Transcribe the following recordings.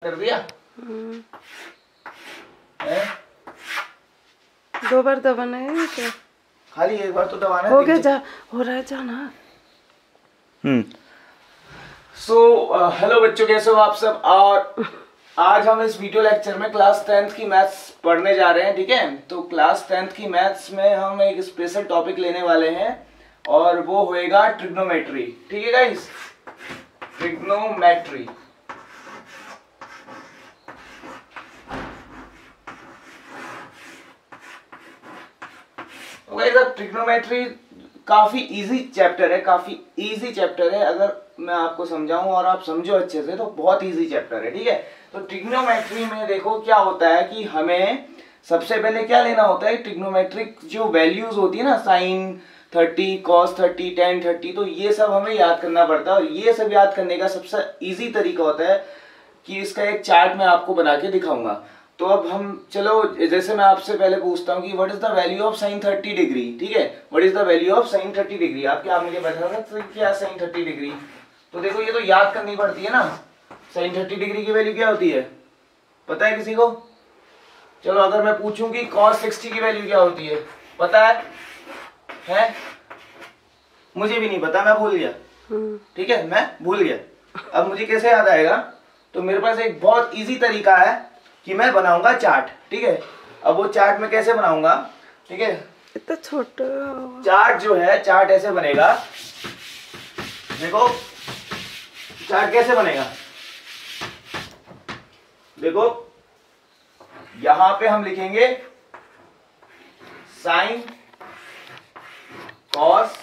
कर दिया। दो बार दबाना है क्या? खाली एक बार तो दबाना है। हो गया, जा हो रहा है, जाना। हेलो बच्चों, कैसे हो आप सब। और आज हम इस वीडियो लेक्चर में क्लास 10th की मैथ्स पढ़ने जा रहे हैं। ठीक है, तो क्लास 10th की मैथ्स में हम एक स्पेशल टॉपिक लेने वाले हैं और वो होएगा ट्रिग्नोमेट्री। ठीक है गाइस, ट्रिग्नोमेट्री। ट्रिग्नोमेट्री काफी इजी चैप्टर है, काफी इजी चैप्टर है। अगर मैं आपको समझाऊं और आप समझो अच्छे से तो बहुत इजी चैप्टर है। ठीक है, तो ट्रिग्नोमेट्री में देखो क्या होता है कि हमें सबसे पहले क्या लेना होता है, ट्रिग्नोमेट्रिक जो वैल्यूज होती है ना, साइन 30, कॉस 30, टेन 30, तो ये सब हमें याद करना पड़ता है। और ये सब याद करने का सबसे इजी तरीका होता है कि इसका एक चार्ट मैं आपको बना के दिखाऊंगा। तो अब हम चलो, जैसे मैं आपसे पहले पूछता हूँ कि what is the value of sine 30 degree. ठीक है, what is the value of sine 30 degree. आप मुझे बता सकते हैं क्या साइन 30 डिग्री। तो देखो ये तो याद करनी पड़ती है ना, साइन 30 डिग्री की वैल्यू क्या होती है, पता है किसी को? चलो अगर मैं पूछूं कि cos 60 की वैल्यू क्या होती है, पता है? मुझे भी नहीं पता, मैं भूल गया। ठीक है, मैं भूल गया। अब मुझे कैसे याद आएगा? तो मेरे पास एक बहुत इजी तरीका है कि मैं बनाऊंगा चार्ट। ठीक है, अब वो चार्ट मैं कैसे बनाऊंगा? ठीक है, इतना छोटा चार्ट जो है, चार्ट ऐसे बनेगा। देखो चार्ट कैसे बनेगा, देखो यहां पे हम लिखेंगे साइन कॉस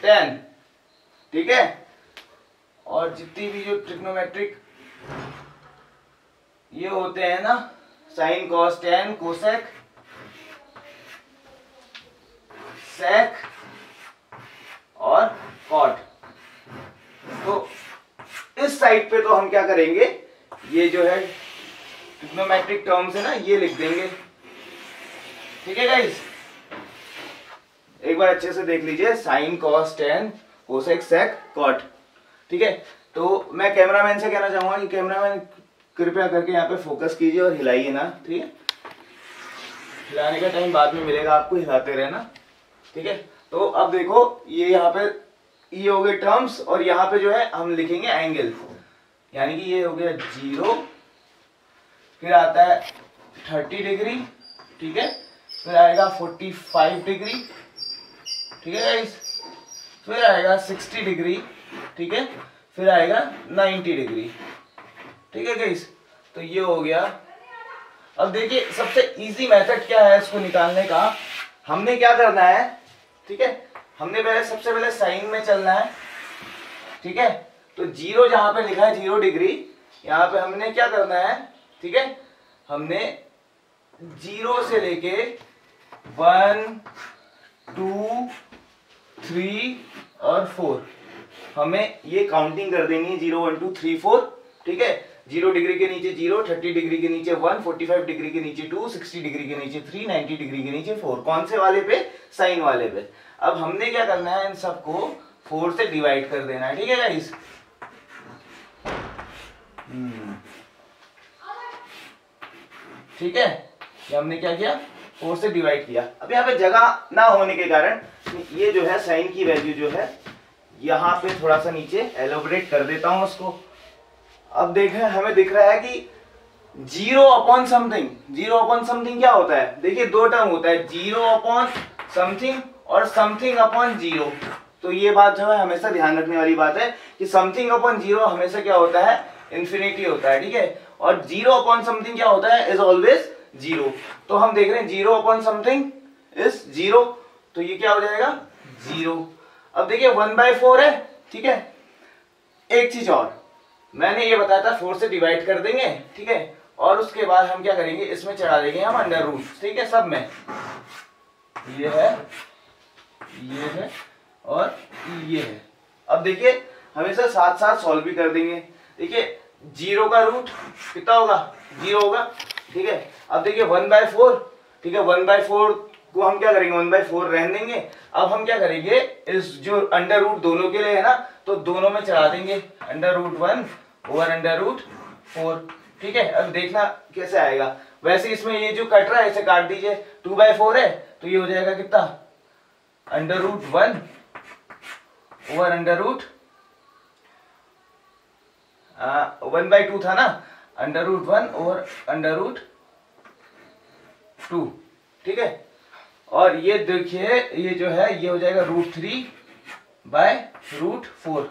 टेन। ठीक है, और जितनी भी जो ट्रिग्नोमेट्रिक ये होते हैं ना, साइन कॉस टेन, कोसेक, सेक और कॉट, तो इस साइड पे तो हम क्या करेंगे, ये जो है ट्रिग्नोमेट्रिक टर्म्स है ना, ये लिख देंगे। ठीक है गाइस, एक बार अच्छे से देख लीजिए, साइन कॉस टेन, कोसेक, सेक, कॉट। ठीक है, तो मैं कैमरामैन से कहना चाहूंगा कि कैमरामैन कृपया करके यहाँ पे फोकस कीजिए और हिलाइए ना। ठीक है, हिलाने का टाइम बाद में मिलेगा आपको, हिलाते रहना। ठीक है, तो अब देखो ये यहाँ पे ये हो गए टर्म्स, और यहाँ पे जो है हम लिखेंगे एंगल, यानी कि ये हो गया 0, फिर आता है 30 डिग्री। ठीक है, फिर आएगा 45 डिग्री। ठीक है गाइस, फिर आएगा 60 डिग्री। ठीक है, फिर आएगा 90 डिग्री। ठीक है गाइस, तो ये हो गया। अब देखिए सबसे इजी मेथड क्या है इसको निकालने का, हमने क्या करना है। ठीक है, हमने सबसे पहले साइन में चलना है। ठीक है, तो 0 जहां पे लिखा है 0 डिग्री, यहां पे हमने क्या करना है। ठीक है, हमने 0 से लेके 1, 2, 3 और 4 हमें ये काउंटिंग कर देनी है, 0, 1, 2, 3, 4। ठीक है, 0 डिग्री के नीचे 0, 30 डिग्री के नीचे 1, 45 डिग्री के नीचे 2, 60 डिग्री के नीचे 3, 90 डिग्री के नीचे 4। कौन से वाले पे? साइन वाले पे। अब हमने क्या करना है, इन सबको 4 से डिवाइड कर देना है। ठीक है गाइस, ठीक है, ये हमने क्या किया, 4 से डिवाइड किया। अब यहाँ पे जगह ना होने के कारण ये जो है साइन की वैल्यू जो है यहाँ पे थोड़ा सा नीचे एलोबरेट कर देता हूं उसको। अब देखें, हमें दिख रहा है कि 0 अपॉन समथिंग, 0 अपॉन समथिंग क्या होता है? देखिए दो टर्म होता है, 0 अपॉन समथिंग और समथिंग अपॉन 0। तो ये बात जो है हमेशा ध्यान रखने वाली बात है कि समथिंग अपॉन 0 हमेशा क्या होता है, इंफिनिटी होता है। ठीक है, और 0 अपॉन समथिंग क्या होता है, इज ऑलवेज 0। तो हम देख रहे हैं 0 अपॉन समथिंग इज 0, तो ये क्या हो जाएगा, 0। अब देखिए 1/4 है। ठीक है, एक चीज और मैंने ये बताया था, 4 से डिवाइड कर देंगे। ठीक है, और उसके बाद हम क्या करेंगे, इसमें चढ़ा देंगे हम अंडर रूट। ठीक है, सब में ये है और ये है। अब देखिए हमेशा साथ साथ सॉल्व भी कर देंगे। देखिए 0 का रूट कितना होगा, 0 होगा। ठीक है, अब देखिए 1/4। ठीक है, 1/4 को हम क्या करेंगे 1/4 रहने देंगे। अब हम क्या करेंगे, इस जो अंडर रूट दोनों के लिए है ना, तो दोनों में चढ़ा देंगे √1 ओवर √4। ठीक है, अब देखना कैसे आएगा। वैसे इसमें ये जो कट रहा है इसे काट दीजिए, 2/4 है तो ये हो जाएगा कितना, √1 ओवर √1/2 था ना, √1 ओवर √2। ठीक है, और ये देखिए ये जो है ये हो जाएगा √3/√4।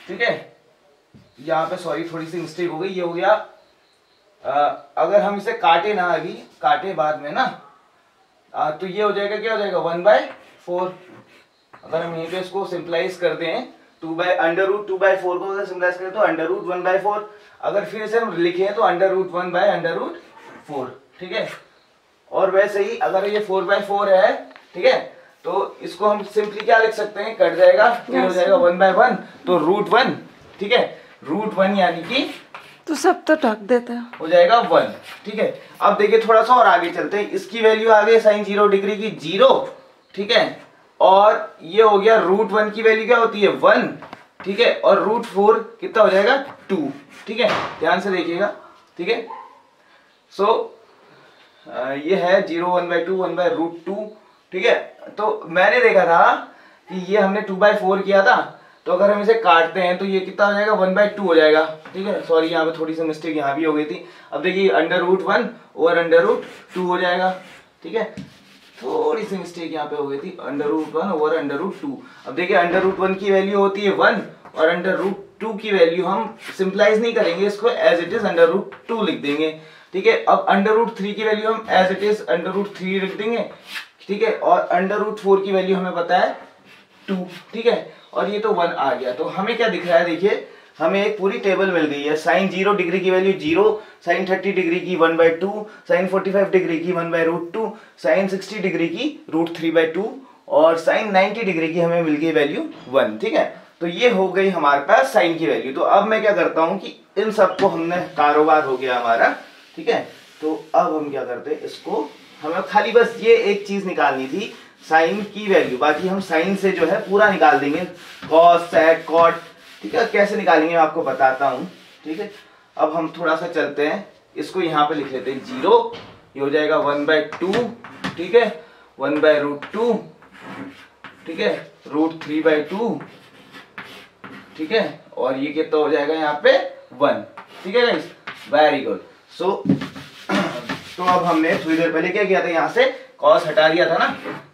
ठीक है, यहाँ पे सॉरी थोड़ी सी मिस्टेक हो गई, ये हो गया अगर हम इसे काटे ना, अभी काटे बाद में ना, तो ये हो जाएगा, क्या हो जाएगा 1/4। अगर हम यहीं पे इसको सिंपलाइज करते हैं, √2/4 को अगर सिंपलाइज करें तो √1/4। अगर फिर इसे हम लिखें तो √1/√4। ठीक है, और वैसे ही अगर ये 4/4 है, ठीक है, तो इसको हम सिंपली क्या लिख सकते हैं, कट जाएगा, ये हो जाएगा 1/1, तो √1। ठीक है, √1 यानी कि तो सब तो ढक देता है, हो जाएगा 1। ठीक है, अब देखिए थोड़ा सा और आगे चलते हैं, इसकी वैल्यू आ गई sin 0 डिग्री की 0। ठीक है, और ये हो गया √1 की वैल्यू क्या होती है 1। ठीक है, और √4 कितना हो जाएगा 2। ठीक है, ध्यान से देखिएगा। ठीक है, सो ये है 0 1/2 1/√2। ठीक है, तो मैंने देखा था कि ये हमने 2/4 किया था, तो अगर हम इसे काटते हैं तो ये कितना हो जाएगा 1/2 हो जाएगा। ठीक है, सॉरी यहाँ पे थोड़ी सी मिस्टेक यहाँ भी हो गई थी। अब देखिए √1 ओवर √2 हो जाएगा। ठीक है, थोड़ी सी मिस्टेक यहाँ पे हो गई थी, √1 ओवर √2। अब देखिए √1 की वैल्यू होती है 1 और √2 की वैल्यू हम सिंपलाइज नहीं करेंगे, इसको एज इट इज √2 लिख देंगे। ठीक है, अब √3 की वैल्यू हम एज इट इज √3 लिख देंगे। ठीक है, और √4 की वैल्यू हमें पता है 2। ठीक है, और ये तो 1 आ गया। तो हमें क्या दिख रहा है, देखिए हमें एक पूरी टेबल मिल गई है। sin 0 डिग्री की वैल्यू 0, sin 30 डिग्री की 1/2, sin 45 डिग्री की 1/√2, sin 60 डिग्री की √3/2 और sin 90 डिग्री की हमें मिल गई वैल्यू 1। ठीक है, तो ये हो गई हमारे पास साइन की वैल्यू। तो अब मैं क्या करता हूं कि इन सबको हमने कारोबार हो गया हमारा। ठीक है, तो अब हम क्या करते हैं, इसको हमें खाली बस ये एक चीज निकालनी थी, साइन की वैल्यू। बाकी हम साइन से जो है पूरा निकाल देंगे, कॉस सेक कॉट। ठीक है, कैसे निकालेंगे मैं आपको बताता हूँ। ठीक है, अब हम थोड़ा सा चलते हैं, इसको यहाँ पे लिख लेते हैं 0, ये हो जाएगा 1/2। ठीक है, 1/√2। ठीक है, √3/2। ठीक है, और ये कितना हो जाएगा यहाँ पे 1। ठीक है गाइस, वेरी गुड। सो तो अब हमने थोड़ी देर पहले क्या किया था, यहाँ से कॉस हटा दिया था ना,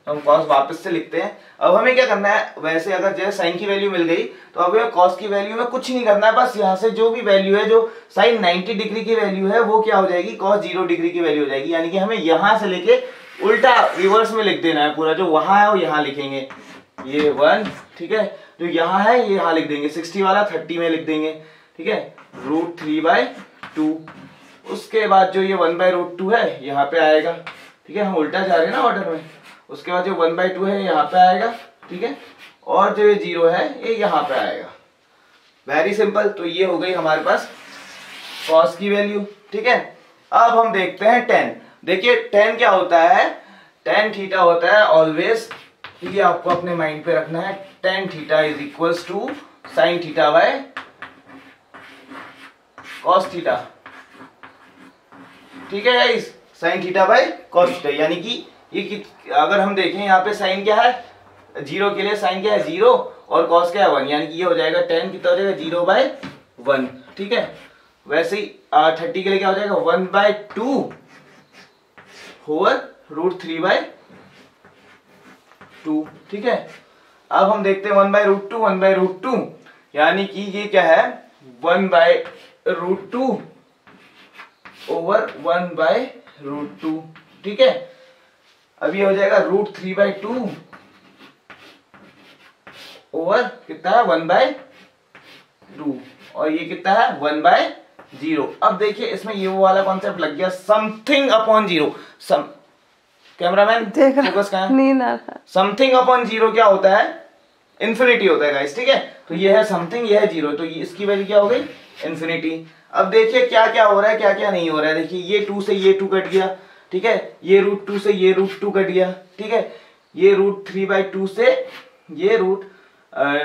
तो हम कॉस वापस से लिखते हैं। अब हमें क्या करना है, वैसे अगर जैसे साइन की वैल्यू मिल गई तो अब कॉस की वैल्यू में कुछ नहीं करना है, बस यहाँ से जो भी वैल्यू है, जो साइन 90 डिग्री की वैल्यू है वो क्या हो जाएगी, कॉस 0 डिग्री की वैल्यू हो जाएगी। यानी कि हमें यहाँ से लेके उल्टा रिवर्स में लिख देना है पूरा, जो वहां है वो यहाँ लिखेंगे, ये 1। ठीक है, जो यहाँ है ये यहाँ लिख देंगे, 60 वाला 30 में लिख देंगे। ठीक है, √3/2। उसके बाद जो ये 1/√2 है यहाँ पे आएगा। ठीक है, हम उल्टा जा रहे हैं ना ऑर्डर में। उसके बाद जो 1/2 है यहाँ पे आएगा। ठीक है, और जो ये 0 है ये यहाँ पे आएगा। Very simple. तो ये हो गई हमारे पास कॉस की वैल्यू। ठीक है, अब हम देखते हैं tan। देखिए tan क्या होता है, tan थीटा होता है ऑलवेज, ये आपको अपने माइंड पे रखना है, tan theta is equals to sin theta by cos theta. ठीक है guys, sin theta by cos theta, यानी कि ये अगर हम देखें यहाँ पे sin क्या है, 0 के लिए sin क्या है 0 और cos क्या है 1, यानी कि ये हो जाएगा tan कितना हो जाएगा 0/1। ठीक है, वैसे ही 30 के लिए क्या हो जाएगा 1/2 ओवर √3/2। ठीक है, अब हम देखते हैं 1/√2 यानी कि ये क्या है 1/√2 ओवर 1/√2। ठीक है, अब ये हो जाएगा √3/2 ओवर कितना है 1/2 और ये कितना है 1/0। अब देखिए इसमें ये वो वाला कॉन्सेप्ट लग गया, समथिंग अपॉन 0। कैमरामैन फोकस कहाँ है, नहीं ना, समथिंग अपॉन 0 क्या होता है, इन्फिनिटी होता है गाइस। ठीक है, तो ये है समथिंग, ये है 0, तो ये इसकी वैल्यू क्या हो गई इन्फिनिटी। अब देखिए क्या क्या हो रहा है, क्या क्या नहीं हो रहा है। देखिए ये 2 से ये 2 कट गया, ठीक है, ये √2 से ये √2 कट गया, ठीक है, ये √3/2 से ये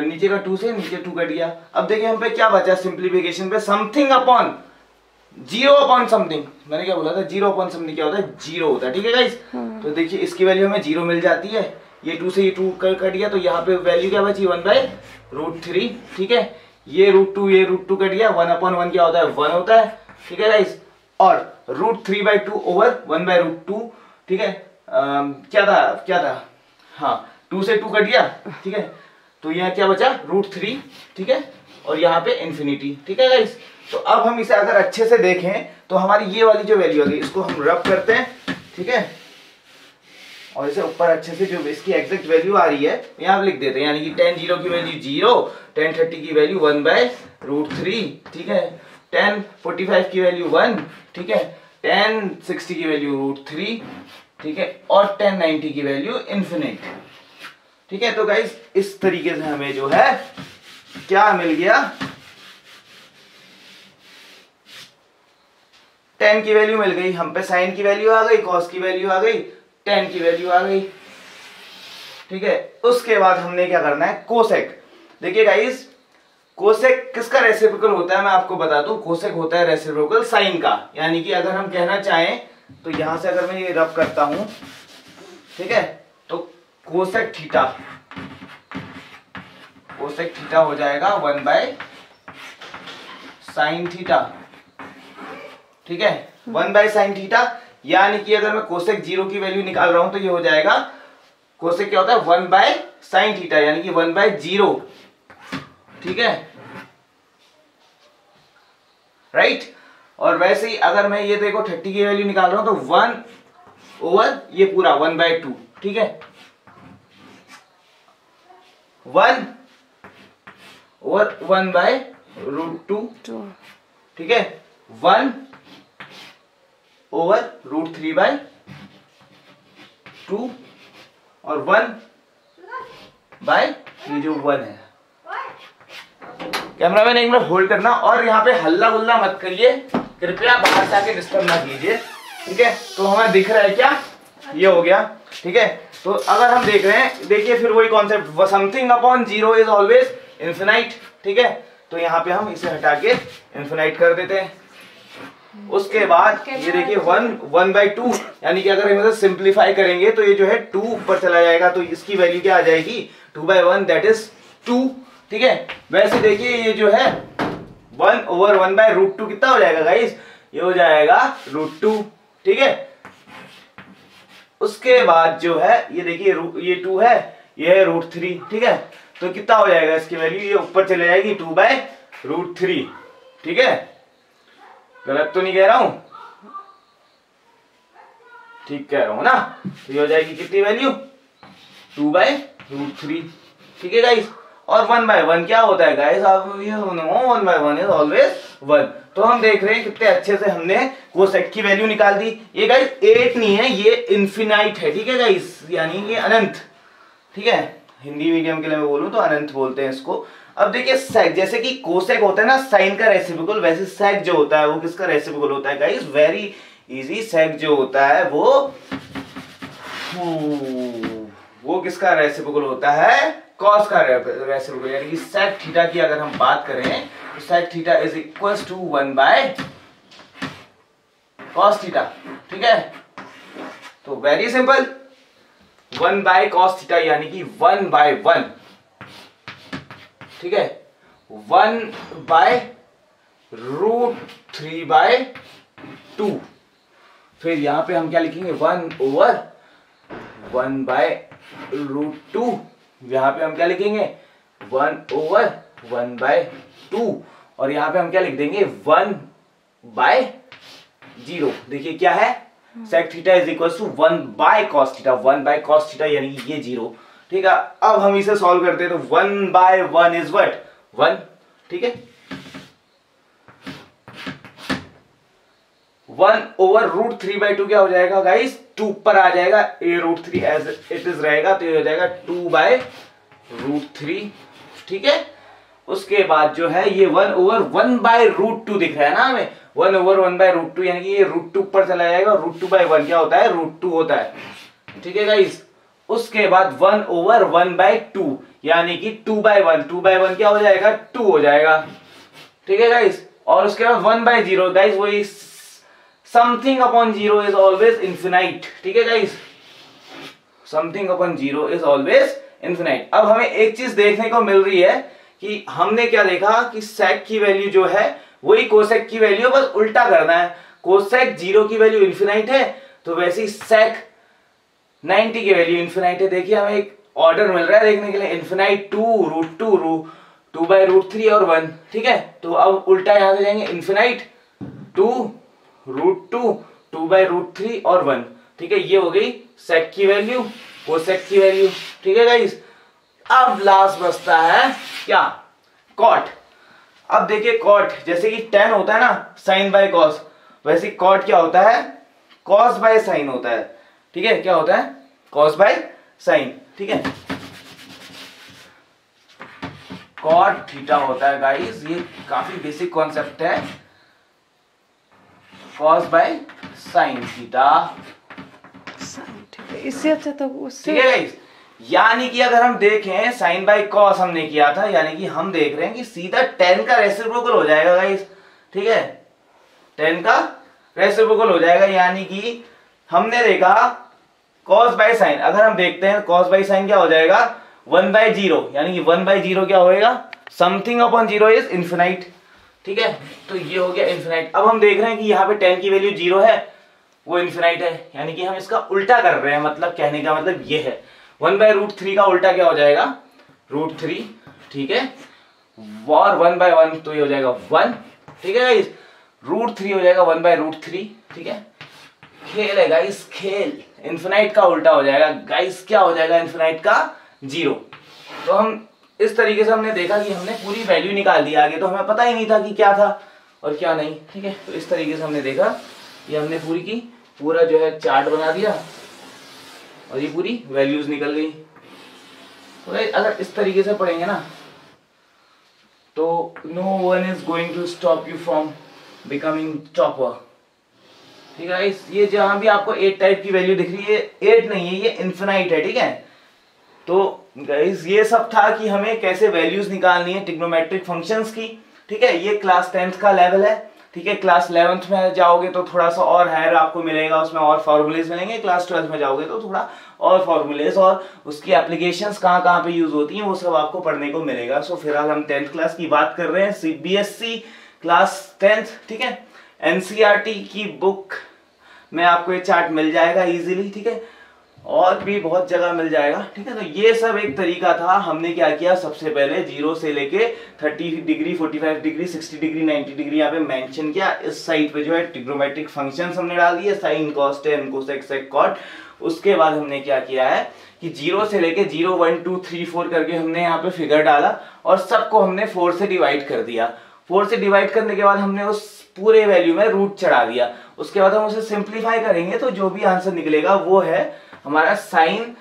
नीचे का 2 से नीचे 2 कट गया। अब देखिए हम पे क्या बचा सिंप्लीफिकेशन पे, समथिंग अपॉन 0 अपॉन समथिंग। मैंने क्या बोला था, 0 अपॉन समथिंग क्या होता है, 0 होता है, ठीक है गाइस। तो देखिए इसकी वैल्यू हमें 0 मिल जाती है, ये 2 से ये 2 कट गया, तो यहाँ पे वैल्यू क्या बची 1/√3, ठीक है, ये √2 कट गया, 1/1 क्या होता है, 1 होता है, ठीक है गाइस। और √3/2 ओवर 1/√2, ठीक है, क्या था, हाँ 2 से 2 कट गया, ठीक है, तो यहाँ क्या बचा √3, ठीक है, और यहाँ पे इन्फिनिटी, ठीक है गाइस। तो अब हम इसे अगर अच्छे से देखें तो हमारी ये वाली जो वैल्यू आ गई, इसको हम रब करते हैं, ठीक है, और इसे ऊपर अच्छे से जो इसकी एग्जैक्ट वैल्यू आ रही है यहाँ पे लिख देते हैं, यानी कि tan 0 की वैल्यू 0, tan 30 की वैल्यू 1/√3, ठीक है, tan 45 की वैल्यू 1, ठीक है, tan 60 की वैल्यू √3, ठीक है, और tan 90 की वैल्यू इन्फिनिट, ठीक है। तो गाइस इस तरीके से हमें जो है क्या मिल गया, tan की वैल्यू मिल गई, हम पे sin की वैल्यू आ गई, cos की वैल्यू आ गई, tan की वैल्यू आ गई, ठीक है। उसके बाद हमने क्या करना है, कोसेक। देखिए गाइस कोसेक किसका रेसिप्रोकल होता है, मैं आपको बता दूं, कोसेक होता है रेसिप्रोकल साइन का, यानी कि अगर हम कहना चाहें तो यहां से अगर मैं ये रब करता हूं, ठीक है, तो कोसेक थीटा हो जाएगा 1/sin थीटा, ठीक है, 1/sin थीटा, यानी कि अगर मैं कोसेक 0 की वैल्यू निकाल रहा हूं तो ये हो जाएगा, कोसेक क्या होता है 1/sin थीटा, यानी कि 1/0, ठीक है, राइट। और वैसे ही अगर मैं ये देखो 30 की वैल्यू निकाल रहा हूं तो 1 ओवर ये पूरा 1/2, ठीक है, 1 ओवर 1/√2, ठीक है, 1 ओवर √3/2 और 1/, ये जो 1 है, कैमरामैन एक मिनट होल्ड करना, और यहाँ पे हल्ला गुल्ला मत करिए कृपया, बाहर से आके डिस्टर्ब ना कीजिए, ठीक है। तो हमें दिख रहा है क्या, ये हो गया, ठीक है। तो अगर हम देख रहे हैं, देखिए फिर वही concept, something upon 0 is always infinite, ठीक है, तो यहाँ पे हम इसे हटा के इन्फिनाइट कर देते हैं। उसके बाद ये देखिए 1/2, यानी कि अगर हम इसे सिंप्लीफाई करेंगे तो ये जो है 2 ऊपर चला जाएगा, तो इसकी वैल्यू क्या आ जाएगी 2/1, दैट इज 2, ठीक है। वैसे देखिए ये जो है 1 ओवर 1/√2 कितना हो जाएगा गाइस, ये हो जाएगा √2, ठीक है। उसके बाद जो है ये देखिए ये 2 है, ये है √3, ठीक है, तो कितना हो जाएगा इसकी वैल्यू, ये ऊपर चले जाएगी 2/√3, ठीक है, गलत तो नहीं कह रहा हूं, ठीक कह रहा हूं ना। तो ये हो जाएगी कितनी वैल्यू 2/√3, ठीक है गाइस। और 1/1 क्या होता है गाइस, आप ये 1/1 इज ऑलवेज 1। तो हम देख रहे हैं कितने अच्छे से हमने कोसेक की वैल्यू निकाल दी। ये गाइस 8 नहीं है, ये इन्फिनाइट है, ठीक है गाइस, यानी ये अनंत, ठीक है, हिंदी मीडियम के लिए मैं बोलूं तो अनंत बोलते हैं इसको। अब देखिए सेक, जैसे कि कोसेक होता है ना साइन का रेसिप्रोकल, वैसे सेक जो होता है वो किसका रेसिप्रोकल होता है गाइस, वेरी इजी, सेक जो होता है वो किसका रेसिप्रोकल होता है, कॉस का रेसिप्रोकल, यानी कि सेक थीटा की अगर हम बात करें तो sec theta is equal to 1/cos theta, ठीक है। तो वेरी सिंपल, 1/cos थीटा यानी कि 1/1, ठीक है, 1/√3/2, फिर यहां पे हम क्या लिखेंगे 1 ओवर 1/√2, यहां पे हम क्या लिखेंगे 1 ओवर 1/2, और यहां पे हम क्या लिख देंगे 1/0। देखिए क्या है, sec theta is equal to 1/cos theta, 1/cos theta यानी कि ये 0, ठीक है। अब हम इसे सॉल्व करते हैं तो 1/1 इज व्हाट 1, ठीक है, 1 ओवर √3/2 क्या हो जाएगा गाइस, 2 ऊपर आ जाएगा, ए √3 एज इट इज रहेगा, तो ये हो जाएगा 2/√3, ठीक है। उसके बाद जो है ये 1/1/√2 दिख रहा है ना हमें, 1/1/√2 यानी कि ये √2 पर चला जाएगा, √2/1 क्या होता है, √2 होता है, ठीक है गाइस। उसके बाद 1/1/2 यानी कि 2/1, 2/1 क्या हो जाएगा, 2 हो जाएगा, ठीक है गाइस। और उसके बाद 1/0 गाइस, वही something upon 0 is always infinite, ठीक है guys, something upon 0 is always infinite. अब हमें एक चीज देखने को मिल रही है कि हमने क्या देखा कि सेक की वैल्यू जो है वही कोसेक की वैल्यू, बस उल्टा करना है। कोसेक 0 की वैल्यू इन्फिनाइट है, तो वैसे ही सेक 90 की वैल्यू इन्फिनाइट है। देखिए हमें एक ऑर्डर मिल रहा है देखने के लिए, इन्फिनाइट 2, √2, 2/√3 और 1, ठीक है। तो अब उल्टा यहां से जाएंगे, इन्फिनाइट 2, √2, 2/√3 और 1, ठीक है। ये हो गई सेक की वैल्यू, कोसेक की वैल्यू, ठीक है गाइस। अब लास्ट बचता है क्या, कॉट। अब देखिए कॉट जैसे कि tan होता है ना साइन बाय कॉस, वैसे कॉट क्या होता है, कॉस बाय साइन होता है, ठीक है। क्या होता है, कॉस बाय साइन, ठीक है। कॉट थीटा होता है गाइस, ये काफी बेसिक कॉन्सेप्ट है, कॉस बाय साइन थीटा, इससे अच्छा तो उससे, ठीक है गाइस। यानी कि अगर हम देखें साइन बाय कॉस हमने किया था, यानी कि हम देख रहे हैं कि सीधा tan का रेसिप्रोकल हो जाएगा गाइस, ठीक है, tan का रेसिप्रोकल हो जाएगा। यानी कि हमने देखा cos बाय साइन, अगर हम देखते हैं cos बाय साइन क्या हो जाएगा, 1/0, यानी कि 1/0 क्या होएगा, समथिंग अपॉन 0 इज इन्फिनाइट, ठीक है। तो ये हो गया इन्फिनाइट। अब हम देख रहे हैं कि यहाँ पे tan की वैल्यू 0 है, वो इन्फिनाइट है, यानी कि हम इसका उल्टा कर रहे हैं, मतलब कहने का मतलब ये है 1/√3 का उल्टा क्या हो जाएगा, √3, ठीक है, और 1/1 तो ये हो जाएगा 1, ठीक है गाइस, √3 हो जाएगा 1/√3, ठीक है। खेल है गाइस, खेल, इन्फिनाइट का उल्टा हो जाएगा गाइस, क्या हो जाएगा इन्फिनाइट का, 0। तो हम इस तरीके से हमने देखा कि हमने पूरी वैल्यू निकाल दी, आगे तो हमें पता ही नहीं था कि क्या था और क्या नहीं, ठीक है। तो इस तरीके से हमने देखा, ये हमने पूरा जो है चार्ट बना दिया और ये पूरी वैल्यूज निकल गई। तो अगर इस तरीके से पढ़ेंगे ना तो no one is going to stop you from becoming topper, ठीक है। ये जहां भी आपको 8 टाइप की वैल्यू दिख रही है, 8 नहीं है, ये इन्फिनाइट है, ठीक है। तो गाइस ये सब था कि हमें कैसे वैल्यूज निकालनी है ट्रिग्नोमेट्रिक फंक्शंस की, ठीक है। ये क्लास 10th का लेवल है, ठीक है। क्लास 11th में जाओगे तो थोड़ा सा और हायर आपको मिलेगा, उसमें और फॉर्मूलेज मिलेंगे। क्लास 12th में जाओगे तो थोड़ा और फॉर्मूलेज और उसकी एप्लीकेशंस कहाँ पे यूज होती हैं वो सब आपको पढ़ने को मिलेगा। सो फिलहाल हम 10th क्लास की बात कर रहे हैं, CBSE क्लास 10th, ठीक है। NCERT की बुक में आपको ये चार्ट मिल जाएगा इजीली, ठीक है, और भी बहुत जगह मिल जाएगा, ठीक है। तो ये सब एक तरीका था, हमने क्या किया, सबसे पहले 0 से लेके 30 डिग्री, 45 डिग्री, 60 डिग्री, 90 डिग्री यहाँ पे मेंशन किया। इस साइड पे जो है ट्रिग्नोमेट्रिक फंक्शंस हमने डाल दिए, साइन, कॉस, टेन, कोसेक, सेक, कॉट। उसके बाद हमने क्या किया है कि 0 से लेके 0, 1, 2, 3, 4 करके हमने यहाँ पे फिगर डाला और सबको हमने 4 से डिवाइड कर दिया। 4 से डिवाइड करने के बाद हमने उस पूरे वैल्यू में रूट चढ़ा दिया। उसके बाद हम उसे सिंप्लीफाई करेंगे तो जो भी आंसर निकलेगा वो है हमारा साइन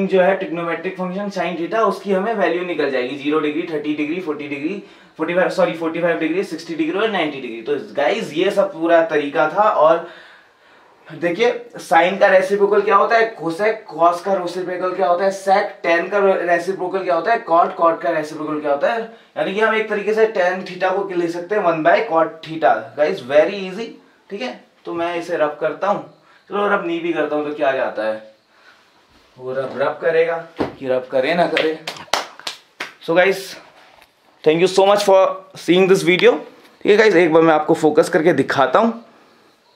जो है ट्रिग्नोमेट्रिक फंक्शन साइन थीटा, उसकी हमें वैल्यू निकल जाएगी 0 degree, 30 degree, 40 degree, 45 degree, 60 degree और 90 डिग्री। तो गाइज ये सब पूरा तरीका था। और देखिए साइन का रेसिप्रोकल क्या होता है, कोसेक, कॉस का रेसिप्रोकल क्या होता है, सेक, टेन का रेसिप्रोकल क्या होता है, कॉट, कॉट का रेसिप्रोकल क्या होता है। यानी कि हम एक तरीके से टेन थीटा को लिख सकते हैं 1/cot theta. Guys very easy, ठीक है। तो मैं इसे रब करता हूँ, चलो रब नहीं भी करता हूँ तो क्या जाता है, वो रब करेगा कि रब करे ना करे। So guys thank you so much for seeing this video, ठीक है गाइज। एक बार मैं आपको फोकस करके दिखाता हूँ,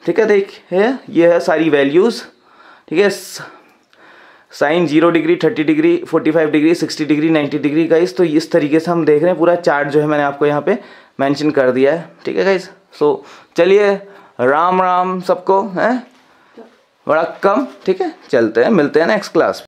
ठीक है। देखिए ये है सारी वैल्यूज, ठीक है। Sine 0 degree, 30 degree, 45 degree, 60 degree, 90 degree guys. तो इस तरीके से हम देख रहे हैं, पूरा चार्ट जो है मैंने आपको यहाँ पे मेंशन कर दिया है, ठीक है गाइज। सो चलिए राम राम सबको, है बड़ा कम, ठीक है। चलते हैं, मिलते हैं नेक्स्ट क्लास।